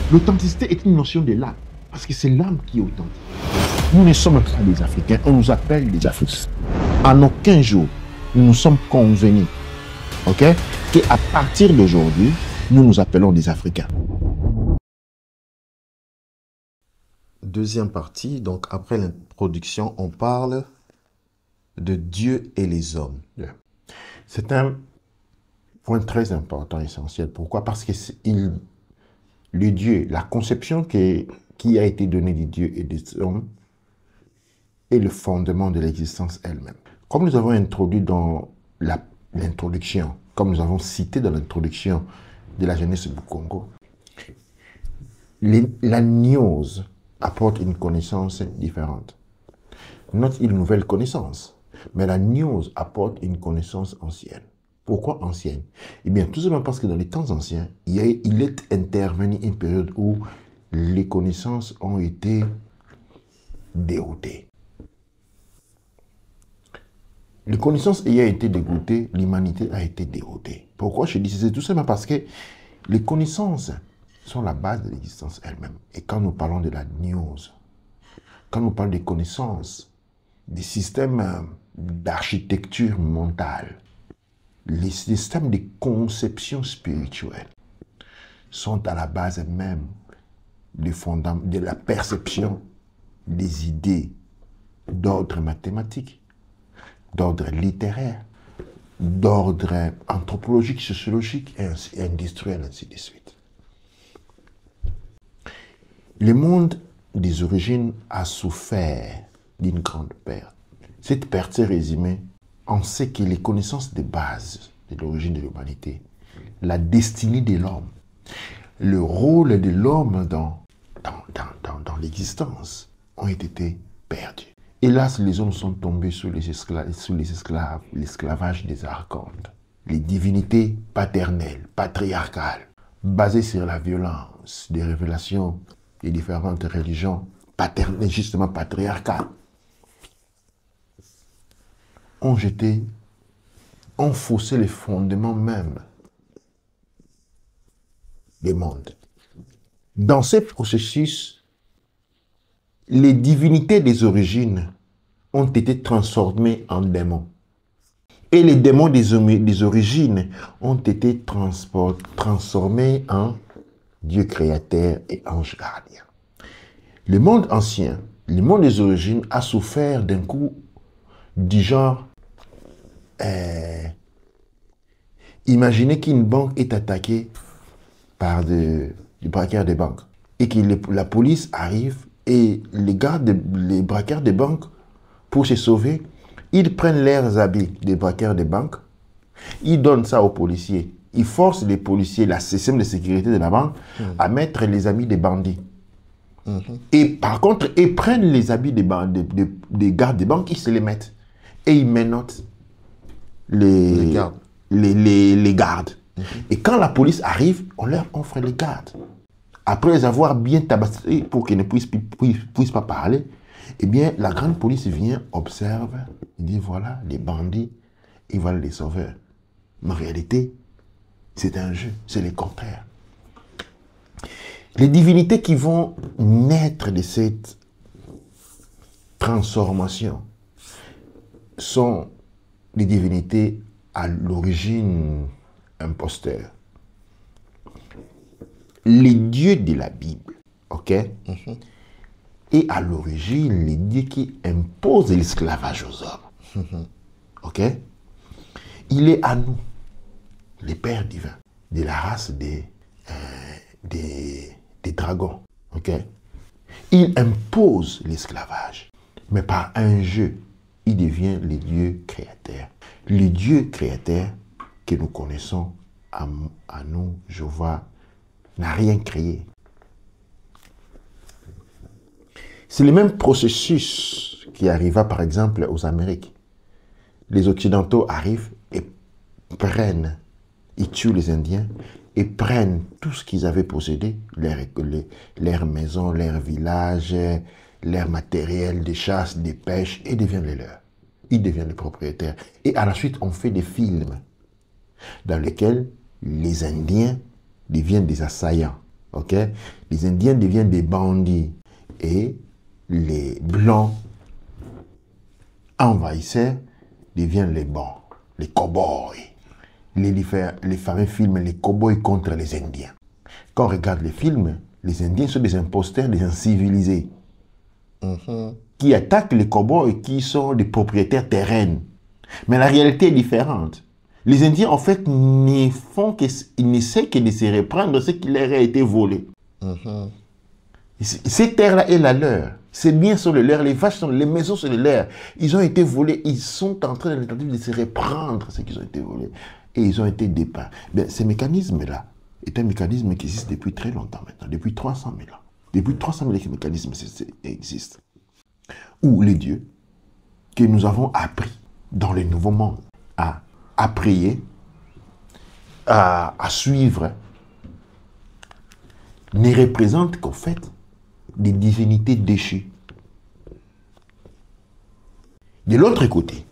L'authenticité est une notion de l'âme, parce que c'est l'âme qui est authentique. Nous ne sommes pas des Africains, on nous appelle des Africains. En aucun jour, nous nous sommes convenus, ok, qu'à partir d'aujourd'hui, nous nous appelons des Africains. Deuxième partie, donc après l'introduction, on parle de Dieu et les hommes. Yeah. C'est un point très important, essentiel. Pourquoi? Parce que le Dieu, la conception qui a été donnée du Dieu et des hommes est le fondement de l'existence elle-même. Comme nous avons introduit dans l'introduction, comme nous avons cité dans l'introduction de la jeunesse du Congo, la gnose apporte une connaissance différente. Not une nouvelle connaissance, mais la gnose apporte une connaissance ancienne. Pourquoi ancienne? Eh bien, tout simplement parce que dans les temps anciens, il est intervenu une période où les connaissances ont été déroutées. Les connaissances ayant été dégoûtées, l'humanité a été déroutée. Pourquoi je dis ça? C'est tout simplement parce que les connaissances sont la base de l'existence elle-même. Et quand nous parlons de la gnose, quand nous parlons des connaissances, des systèmes d'architecture mentale, les systèmes de conception spirituelle sont à la base même de la perception des idées d'ordre mathématique, d'ordre littéraire, d'ordre anthropologique, sociologique et industriel, ainsi de suite. Le monde des origines a souffert d'une grande perte. Cette perte s'est résumée en ce que les connaissances de base de l'origine de l'humanité, la destinée de l'homme, le rôle de l'homme dans l'existence ont été perdus. Hélas, les hommes sont tombés sous l'esclavage des archontes, les divinités paternelles, patriarcales, basées sur la violence des révélations des différentes religions paternelles, justement patriarcales, ont faussé les fondements même des mondes. Dans ce processus, les divinités des origines ont été transformées en démons. Et les démons des origines ont été transformés en Dieu créateur et ange gardien. Le monde ancien, le monde des origines, a souffert d'un coup du genre, imaginez qu'une banque est attaquée par des braqueurs de banque et que la police arrive et les braqueurs de banque, pour se sauver, ils prennent leurs habits des braqueurs de banque, ils donnent ça aux policiers, ils forcent les policiers, la système de sécurité de la banque, à mettre les habits des bandits. Et par contre, ils prennent les habits des gardes de banque, ils se les mettent. Et ils menottent les gardes. Et quand la police arrive, on leur offre les gardes. Après les avoir bien tabassés pour qu'ils ne puissent pas parler, eh bien, la grande police vient, observe, il dit voilà, les bandits, et voilà les sauveurs. Mais en réalité, c'est un jeu, c'est le contraire. Les divinités qui vont naître de cette transformation sont des divinités à l'origine imposteurs. Les dieux de la Bible, ok, et à l'origine les dieux qui imposent l'esclavage aux hommes, ok. Il est à nous, les pères divins, de la race des dragons, ok. Il impose l'esclavage, mais par un jeu, il devient le Dieu créateur. Le Dieu créateur que nous connaissons à nous, Jéhovah, n'a rien créé. C'est le même processus qui arriva par exemple aux Amériques. Les Occidentaux arrivent et ils tuent les Indiens et prennent tout ce qu'ils avaient possédé, leurs maisons, leurs villages, leur matériel de chasse, de pêche, et deviennent les leurs. Ils deviennent les propriétaires. Et à la suite, on fait des films dans lesquels les Indiens deviennent des assaillants. ok? Les Indiens deviennent des bandits et les Blancs envahisseurs deviennent les bons, les cow-boys. Les fameux films, les cow-boys contre les Indiens. Quand on regarde les films, les Indiens sont des imposteurs, des incivilisés, qui attaquent les cow-boys qui sont des propriétaires terrains. Mais la réalité est différente. Les Indiens, en fait, ils n'essaient que de se reprendre ce qui leur a été volé. Ces terres-là est la leur. Ces biens sont les leurs, les vaches sont les maisons sont les leurs. Ils ont été volés, ils sont en train de se reprendre ce qu'ils ont été volés. Et ils ont été dépeints. Ben, ce mécanisme-là est un mécanisme qui existe depuis très longtemps maintenant, depuis 300 000 ans. Depuis 300 000 ans, ce mécanisme existe. Où les dieux que nous avons appris dans le nouveau monde à prier, à suivre, ne représentent qu'en fait des divinités déchues. De l'autre côté,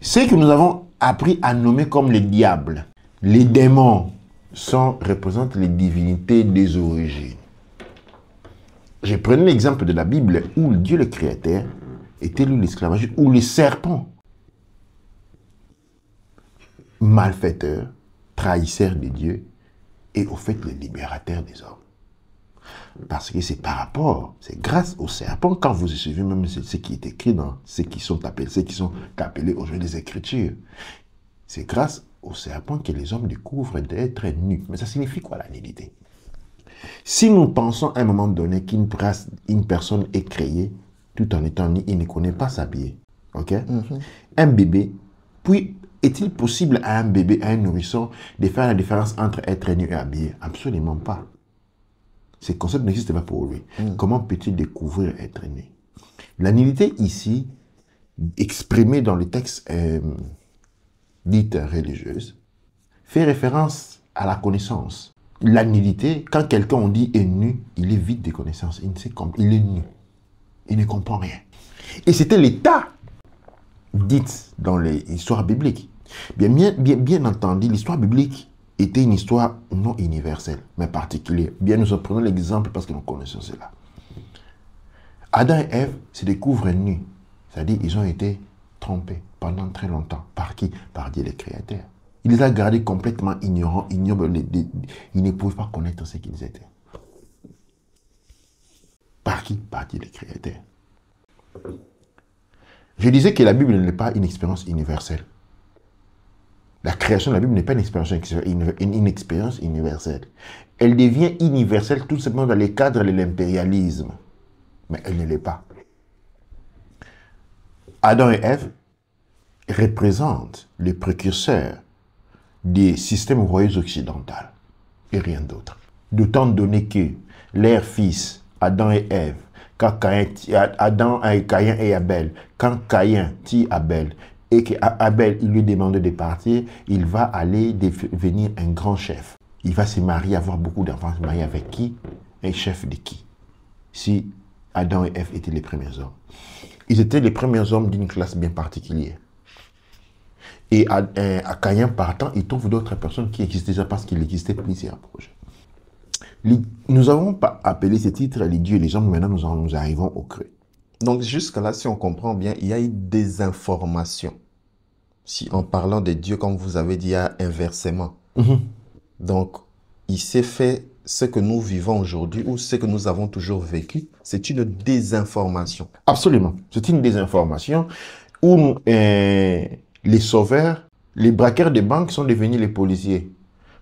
ceux que nous avons appris à nommer comme les diables, les démons, représentent les divinités des origines. Je prenais l'exemple de la Bible où Dieu le Créateur était l'esclavage, où les serpents, malfaiteurs, trahisseurs de Dieu, et au fait le libérateur des hommes. Parce que c'est par rapport, c'est grâce aux serpents, quand vous suivez même ce qui est écrit dans ceux qui sont appelés aujourd'hui les Écritures, c'est grâce aux serpents que les hommes découvrent d'être nus. Mais ça signifie quoi la nudité? Si nous pensons à un moment donné qu'une personne est créée tout en étant nue, il ne connaît pas s'habiller, ok? Un bébé, puis est-il possible à un bébé, à un nourrisson, de faire la différence entre être nu et habillé? Absolument pas. Ce concept n'existe pas pour lui. Comment peut-il découvrir être nu? La nudité ici, exprimée dans le texte dite religieuse, fait référence à la connaissance. La nudité, quand quelqu'un on dit est nu, il est vide de connaissances. Il est nu. Il ne comprend rien. Et c'était l'état dit dans les histoires bibliques. Bien entendu, l'histoire biblique était une histoire non universelle, mais particulière. Bien, nous en prenons l'exemple parce que nous connaissons cela. Adam et Ève se découvrent nus. C'est-à-dire ils ont été trompés pendant très longtemps. Par qui? Par Dieu le Créateur. Il les a gardés complètement ignorants, ignobles. Ils ne pouvaient pas connaître ce qu'ils étaient. Par qui? Par Dieu le Créateur. Je disais que la Bible n'est pas une expérience universelle. La création de la Bible n'est pas une expérience universelle. Elle devient universelle tout simplement dans les cadres de l'impérialisme. Mais elle ne l'est pas. Adam et Ève représentent les précurseurs des systèmes royaux occidentaux et rien d'autre. D'autant donné que leurs fils, Adam et Ève, Caïn et Abel, quand Caïn tue Abel, et qu'Abel il lui demande de partir, il va aller devenir un grand chef. Il va se marier, avoir beaucoup d'enfants, se marier avec qui? Un chef de qui? Si Adam et Ève étaient les premiers hommes. Ils étaient les premiers hommes d'une classe bien particulière. Et à Caïn partant, il trouve d'autres personnes qui existent déjà parce qu'il existait plusieurs projets. Nous n'avons pas appelé ces titres les dieux et les hommes, maintenant nous arrivons au creux. Donc jusque-là, si on comprend bien, il y a eu des informations. Si en parlant de Dieu, comme vous avez dit, il y a inversement. Donc, il s'est fait ce que nous vivons aujourd'hui ou ce que nous avons toujours vécu, c'est une désinformation. Absolument. C'est une désinformation où les sauveurs, les braqueurs de banques sont devenus les policiers.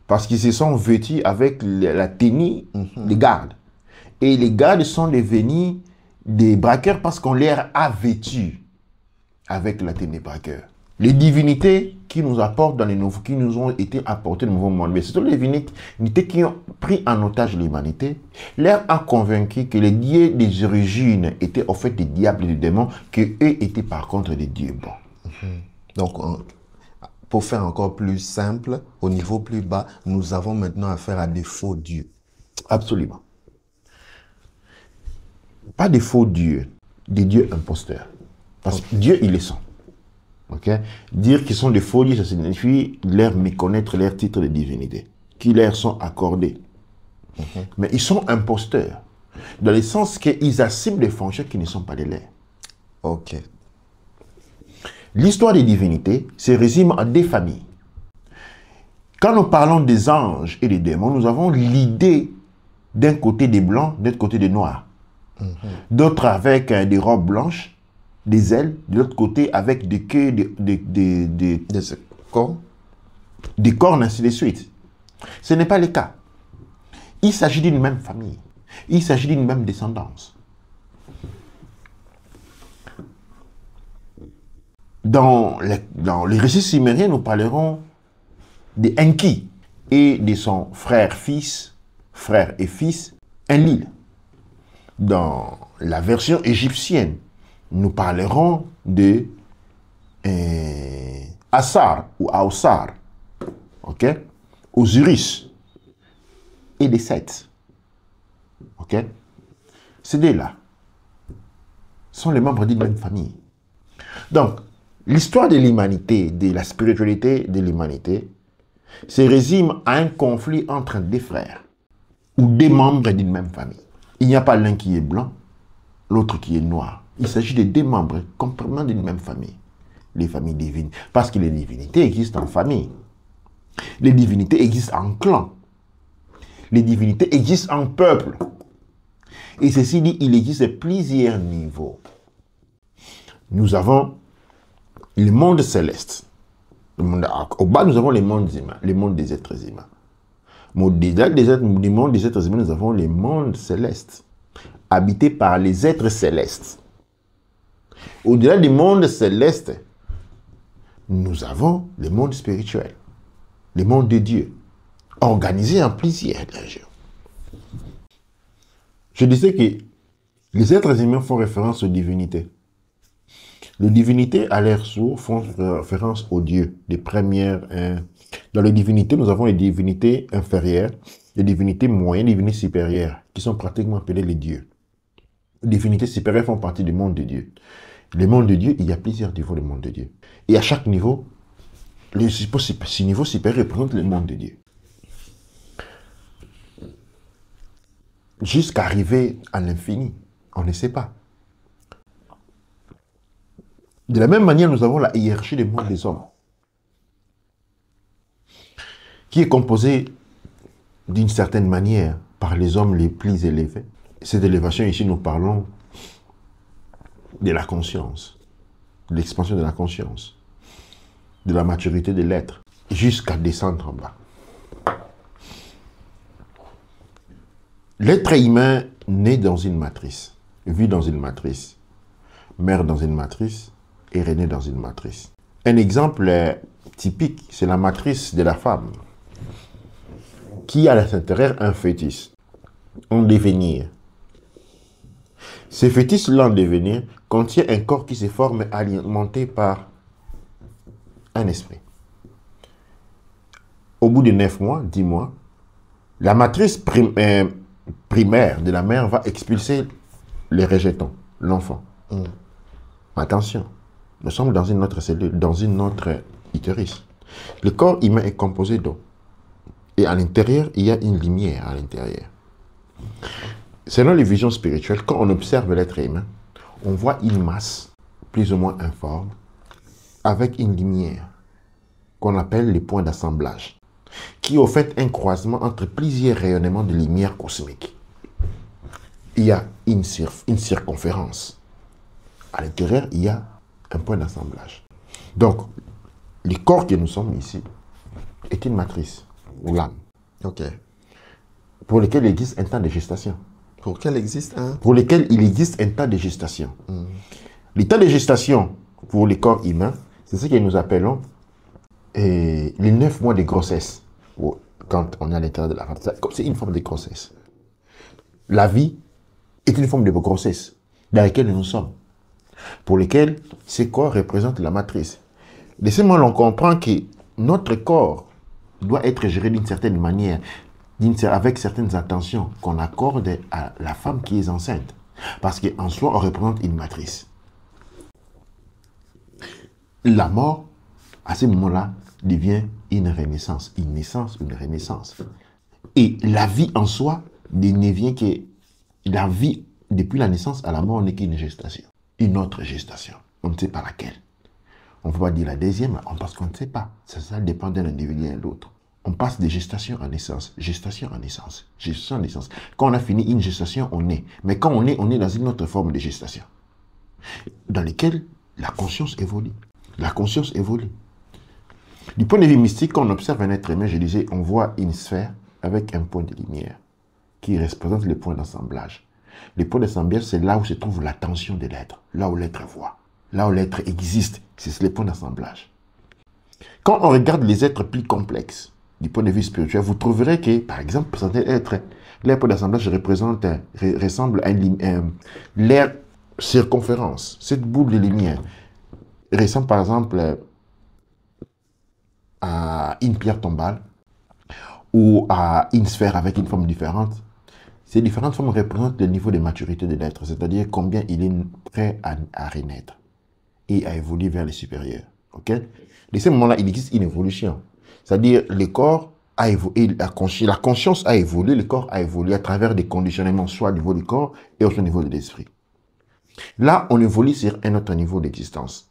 Parce qu'ils se sont vêtus avec la tenue des gardes. Et les gardes sont devenus des braqueurs parce qu'on les a vêtus avec la tenue des braqueurs. Les divinités qui nous apportent qui nous ont été apportées dans le nouveau monde, mais ce sont les divinités qui ont pris en otage l'humanité, leur a convaincu que les dieux des origines étaient en fait des diables et des démons, qu'eux étaient par contre des dieux bons. Donc, pour faire encore plus simple, au niveau plus bas, nous avons maintenant affaire à des faux dieux. Absolument. Pas des faux dieux, des dieux imposteurs. Parce que Dieu, il est sans. Okay? Dire qu'ils sont des faux dieux, ça signifie leur méconnaître leurs titres de divinité, qui leur sont accordés. Mais ils sont imposteurs, dans le sens qu'ils assument des fonctions qui ne sont pas les leurs. Ok. L'histoire des divinités se résume en des familles. Quand nous parlons des anges et des démons, nous avons l'idée d'un côté des blancs, de l'autre côté des noirs. D'autres avec des robes blanches, des ailes, de l'autre côté avec des queues, Des corps. des cornes, ainsi de suite. Ce n'est pas le cas. Il s'agit d'une même famille. Il s'agit d'une même descendance. Dans les récits sumériens, nous parlerons de Enki et de son frère et fils, Enlil. Dans la version égyptienne, nous parlerons de Assar ou Aossar, ok, Osiris et des Seth. Ok? Ces deux-là sont les membres d'une même famille. Donc, l'histoire de l'humanité, de la spiritualité de l'humanité, se résume à un conflit entre des frères ou des membres d'une même famille. Il n'y a pas l'un qui est blanc, l'autre qui est noir. Il s'agit de deux membres complètement d'une même famille. Les familles divines. Parce que les divinités existent en famille. Les divinités existent en clan. Les divinités existent en peuple. Et ceci dit, il existe plusieurs niveaux. Nous avons le monde céleste. Au bas, nous avons les mondes humains, les mondes des êtres humains. Au-delà du monde des êtres humains, nous avons les mondes célestes, habités par les êtres célestes. Au-delà du monde céleste, nous avons le monde spirituel, le monde de Dieu, organisé en plusieurs régions. Je disais que les êtres humains font référence aux divinités. Les divinités, à leur source, font référence aux dieux. Dans les divinités, nous avons les divinités inférieures, les divinités moyennes, les divinités supérieures, qui sont pratiquement appelées les dieux. Les divinités supérieures font partie du monde de Dieu. Le monde de Dieu, il y a plusieurs niveaux du monde de Dieu. Et à chaque niveau, ce niveau supérieur représente le monde de Dieu. Jusqu'à arriver à l'infini, on ne sait pas. De la même manière, nous avons la hiérarchie des mondes des hommes, qui est composée d'une certaine manière par les hommes les plus élevés. Cette élévation, ici, nous parlons de la conscience, de l'expansion de la conscience, de la maturité de l'être, jusqu'à descendre en bas. L'être humain naît dans une matrice, vit dans une matrice, meurt dans une matrice et renaît dans une matrice. Un exemple typique, c'est la matrice de la femme, qui a à l'intérieur un fœtus, en devenir. Ce fœtus-là en devenir contient un corps qui se forme alimenté par un esprit. Au bout de 9 mois, 10 mois, la matrice primaire de la mère va expulser les rejetons, l'enfant. Attention, nous sommes dans une autre cellule, dans une autre utérus. Le corps humain est composé d'eau. Et à l'intérieur, il y a une lumière à l'intérieur. Selon les visions spirituelles, quand on observe l'être humain, on voit une masse plus ou moins informe avec une lumière qu'on appelle les points d'assemblage, qui est au fait un croisement entre plusieurs rayonnements de lumière cosmique. Il y a une circonférence. À l'intérieur, il y a un point d'assemblage. Donc, le corps que nous sommes ici est une matrice, ou l'âme. Ok. Pour lequel il existe un temps de gestation. Pour lequel existe un... Pour lequel il existe un temps de gestation. Le temps de gestation pour les corps humains, c'est ce que nous appelons les 9 mois de grossesse. Quand on est à l'intérieur de la femme, c'est une forme de grossesse. La vie est une forme de grossesse dans laquelle nous sommes. Pour lequel ces corps représentent la matrice. Laissez-moi l'on comprend que notre corps doit être géré d'une certaine manière, avec certaines attentions qu'on accorde à la femme qui est enceinte. Parce qu'en soi, on représente une matrice. La mort, à ce moment-là, devient une renaissance. Une naissance, une renaissance. Et la vie en soi ne vient que... La vie, depuis la naissance à la mort, n'est qu'une gestation. Une autre gestation. On ne sait pas laquelle. On ne peut pas dire la deuxième, parce qu'on ne sait pas. Ça dépend d'un individu à l'autre. On passe de gestation en naissance, gestation en naissance, gestation en naissance. Quand on a fini une gestation, on est. Mais quand on est dans une autre forme de gestation, dans laquelle la conscience évolue. La conscience évolue. Du point de vue mystique, quand on observe un être humain, je disais, on voit une sphère avec un point de lumière qui représente le point d'assemblage. Le point d'assemblage, c'est là où se trouve l'attention de l'être, là où l'être voit, là où l'être existe. C'est le point d'assemblage. Quand on regarde les êtres plus complexes, du point de vue spirituel, vous trouverez que, par exemple, certains êtres, leur point d'assemblage ressemble à leur circonférence. Cette boule de lumière ressemble, par exemple, à une pierre tombale ou à une sphère avec une forme différente. Ces différentes formes représentent le niveau de maturité de l'être, c'est-à-dire combien il est prêt à renaître et à évoluer vers le supérieur. Okay? De ce moment-là, il existe une évolution. C'est-à-dire le corps a évolué, la conscience a évolué, le corps a évolué à travers des conditionnements, soit au niveau du corps et au niveau de l'esprit. Là, on évolue sur un autre niveau d'existence.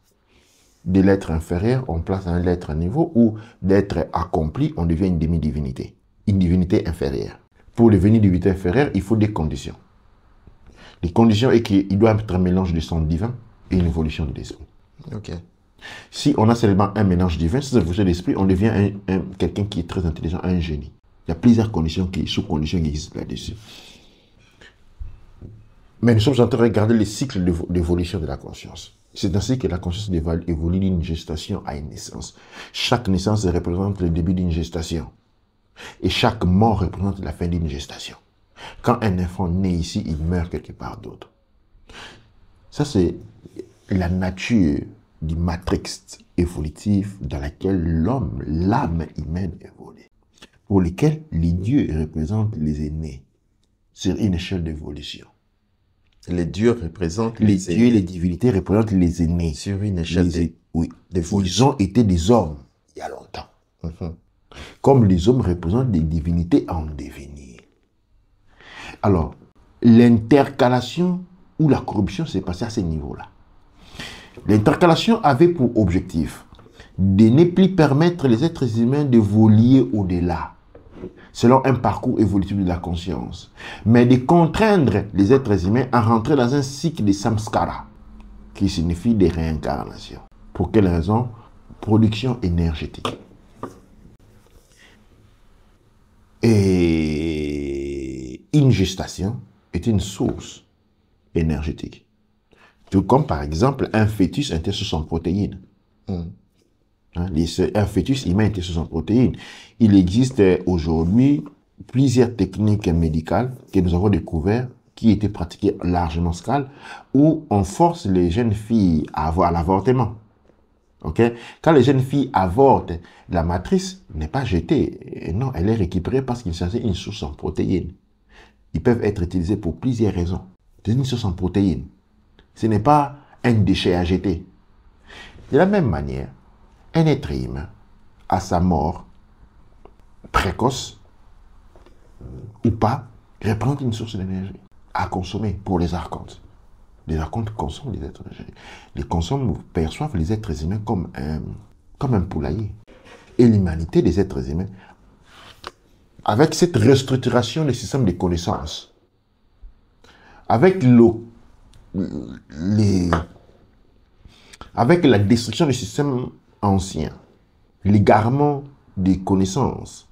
De l'être inférieur, on place un être niveau où d'être accompli, on devient une demi-divinité. Une divinité inférieure. Pour devenir divinité inférieure, il faut des conditions. Les conditions est qu'il doit être un mélange de sang divin et une évolution de l'esprit. Ok. Si on a seulement un mélange divin, sans évolution de l'esprit, on devient quelqu'un qui est très intelligent, un génie. Il y a plusieurs conditions, sous-conditions qui existent là-dessus. Mais nous sommes en train de regarder les cycles d'évolution de la conscience. C'est ainsi que la conscience évolue d'une gestation à une naissance. Chaque naissance représente le début d'une gestation. Et chaque mort représente la fin d'une gestation. Quand un enfant naît ici, il meurt quelque part d'autre. Ça, c'est la nature du matrix évolutif dans laquelle l'homme, l'âme humaine évolue. Pour lequel les dieux représentent les aînés sur une échelle d'évolution. Les dieux représentent les dieux et les divinités représentent les aînés. Sur une échelle Ils ont été des hommes il y a longtemps. Comme les hommes représentent des divinités en devenir. Alors, l'intercalation ou la corruption s'est passée à ce niveau-là. L'intercalation avait pour objectif de ne plus permettre les êtres humains de voler au-delà, selon un parcours évolutif de la conscience, mais de contraindre les êtres humains à rentrer dans un cycle de samskara, qui signifie des réincarnations. Pour quelle raison? Production énergétique. Et une gestation est une source énergétique. Tout comme par exemple un fœtus intègre son protéine. Un fœtus humain intègre son protéine. Il existe aujourd'hui plusieurs techniques médicales que nous avons découvertes qui étaient pratiquées largement scale où on force les jeunes filles à avoir l'avortement. Okay? Quand les jeunes filles avortent, la matrice n'est pas jetée. Non, elle est récupérée parce qu'il s'agit d'une source en protéines. Ils peuvent être utilisés pour plusieurs raisons. C'est une source en protéines. Ce n'est pas un déchet à jeter. De la même manière, un être humain, à sa mort précoce ou pas, représente une source d'énergie à consommer pour les archontes. Les archontes consomment les êtres humains. Les consomment, perçoivent les êtres humains comme un poulailler. Et l'humanité des êtres humains, avec cette restructuration des systèmes de connaissances, avec avec la destruction des systèmes anciens, l'égarement des connaissances,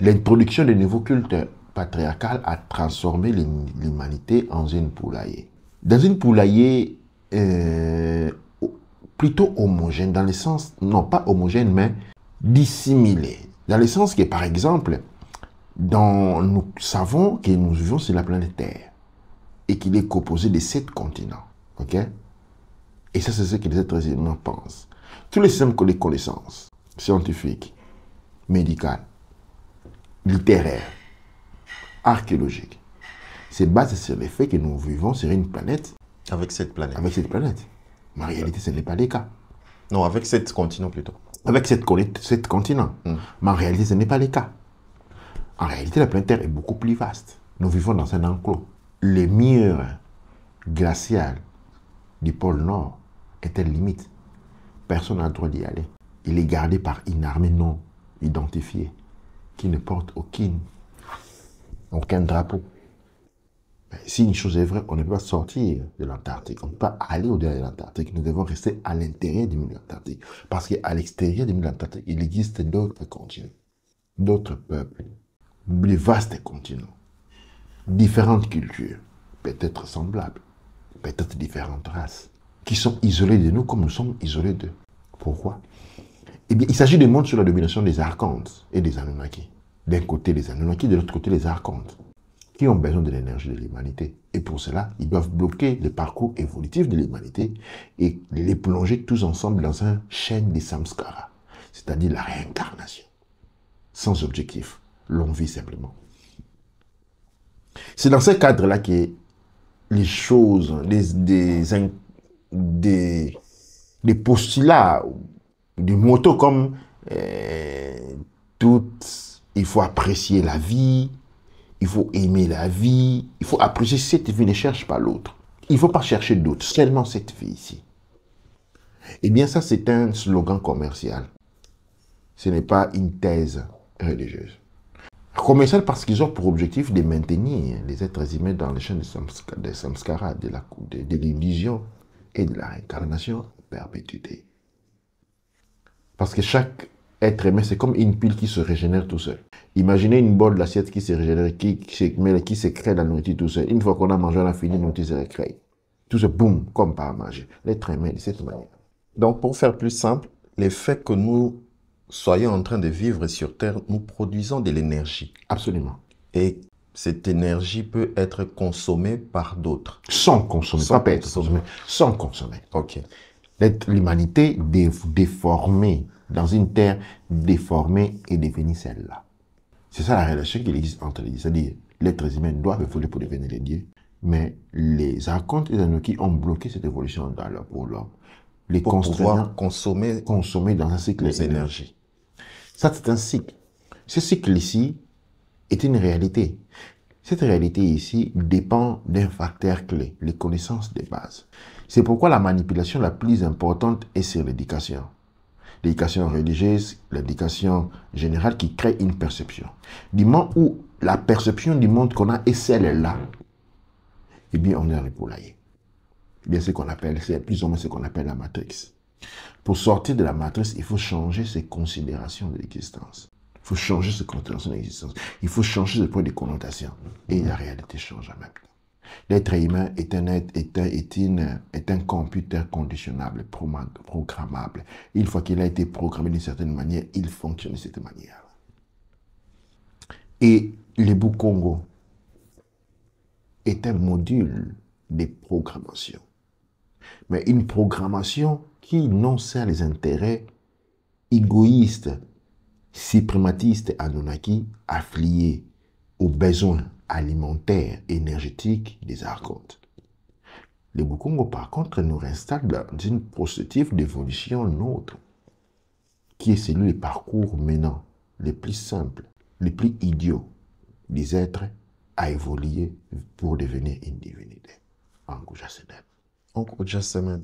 l'introduction de nouveaux cultes patriarcales a transformé l'humanité en une poulailler. Dans une poulailler plutôt homogène, dans le sens, non pas homogène, mais dissimulé. Dans le sens que, par exemple, nous savons que nous vivons sur la planète Terre et qu'il est composé de 7 continents. Ok? Et ça, c'est ce que les êtres humains pensent. Tous les systèmes de connaissances scientifiques, médicales, littéraires, archéologiques, se basent sur le fait que nous vivons sur une planète. Avec cette planète. Avec cette planète. Mais en réalité, ce n'est pas le cas. Non, avec 7 continents plutôt. Avec 7 continents. Mais en réalité, ce n'est pas le cas. En réalité, la planète Terre est beaucoup plus vaste. Nous vivons dans un enclos. Les murs glaciales du pôle Nord est une limite. Personne n'a le droit d'y aller. Il est gardé par une armée non identifiée qui ne porte aucun drapeau. Mais si une chose est vraie, on ne peut pas sortir de l'Antarctique. On ne peut pas aller au-delà de l'Antarctique. Nous devons rester à l'intérieur du milieu antarctique. Parce qu'à l'extérieur du milieu antarctique, il existe d'autres continents, d'autres peuples, de vastes continents, différentes cultures, peut-être semblables, peut-être différentes races, qui sont isolés de nous comme nous sommes isolés d'eux. Pourquoi? Eh bien, il s'agit de mondes sous la domination des Archontes et des Anunnaki. D'un côté, les Anunnaki, de l'autre côté, les Archontes, qui ont besoin de l'énergie de l'humanité. Et pour cela, ils doivent bloquer le parcours évolutif de l'humanité et les plonger tous ensemble dans une chaîne des samskaras, c'est-à-dire la réincarnation, sans objectif. L'on vit simplement. C'est dans ce cadre-là que les choses, des postulats, des motos comme il faut apprécier la vie, il faut aimer la vie, il faut apprécier cette vie, ne cherche pas l'autre. Il ne faut pas chercher d'autre, seulement cette vie ici. Eh bien ça, c'est un slogan commercial. Ce n'est pas une thèse religieuse. Commercial parce qu'ils ont pour objectif de maintenir les êtres humains dans les chaînes des samskaras, de l'illusion et de la réincarnation en perpétuité. Parce que chaque être humain, c'est comme une pile qui se régénère tout seul. Imaginez une bolle d'assiette qui se régénère, qui se crée la nourriture tout seul. Une fois qu'on a mangé, on a fini, la nourriture se recrée. Tout se boum, comme par magie. L'être humain de cette manière. Donc, pour faire plus simple, le fait que nous soyons en train de vivre sur Terre, nous produisons de l'énergie. Absolument. Et cette énergie peut être consommée par d'autres. Sans consommer, Sans pas être consommée, sans consommer. Ok. L'humanité déformée, dans une terre déformée est devenue celle-là. C'est ça la relation qu'il existe entre les dieux. C'est-à-dire, l'être humain doit évoluer pour devenir les dieux, mais les archontes et les Anunnaki ont bloqué cette évolution dans leur pour l'homme. Les Pour pouvoir consommer dans un cycle d'énergie. Ça, c'est un cycle. Ce cycle ici est une réalité. Cette réalité ici dépend d'un facteur clé, les connaissances de base. C'est pourquoi la manipulation la plus importante est sur l'éducation. L'éducation religieuse, l'éducation générale qui crée une perception. Du moment où la perception du monde qu'on a est celle-là, eh bien, on est repoulaillé. Bien, c'est plus ou moins ce qu'on appelle la matrice. Pour sortir de la matrice, il faut changer ses considérations de l'existence. Il faut changer ses considérations de l'existence. Il faut changer ses points de connotation. Et la réalité change en même temps. L'être humain est un computer conditionnable, programmable. Une fois qu'il a été programmé d'une certaine manière, il fonctionne de cette manière. Et le Bukongo est un module de programmation. Mais une programmation qui non sert les intérêts égoïstes, suprématistes, Anunnaki, affiliés aux besoins alimentaires, énergétiques des archontes. Le Bukongo, par contre, nous installe dans une procédure d'évolution nôtre, qui est celui du parcours menant, les plus simples, les plus idiots des êtres à évoluer pour devenir une divinité. En Kuja Semen.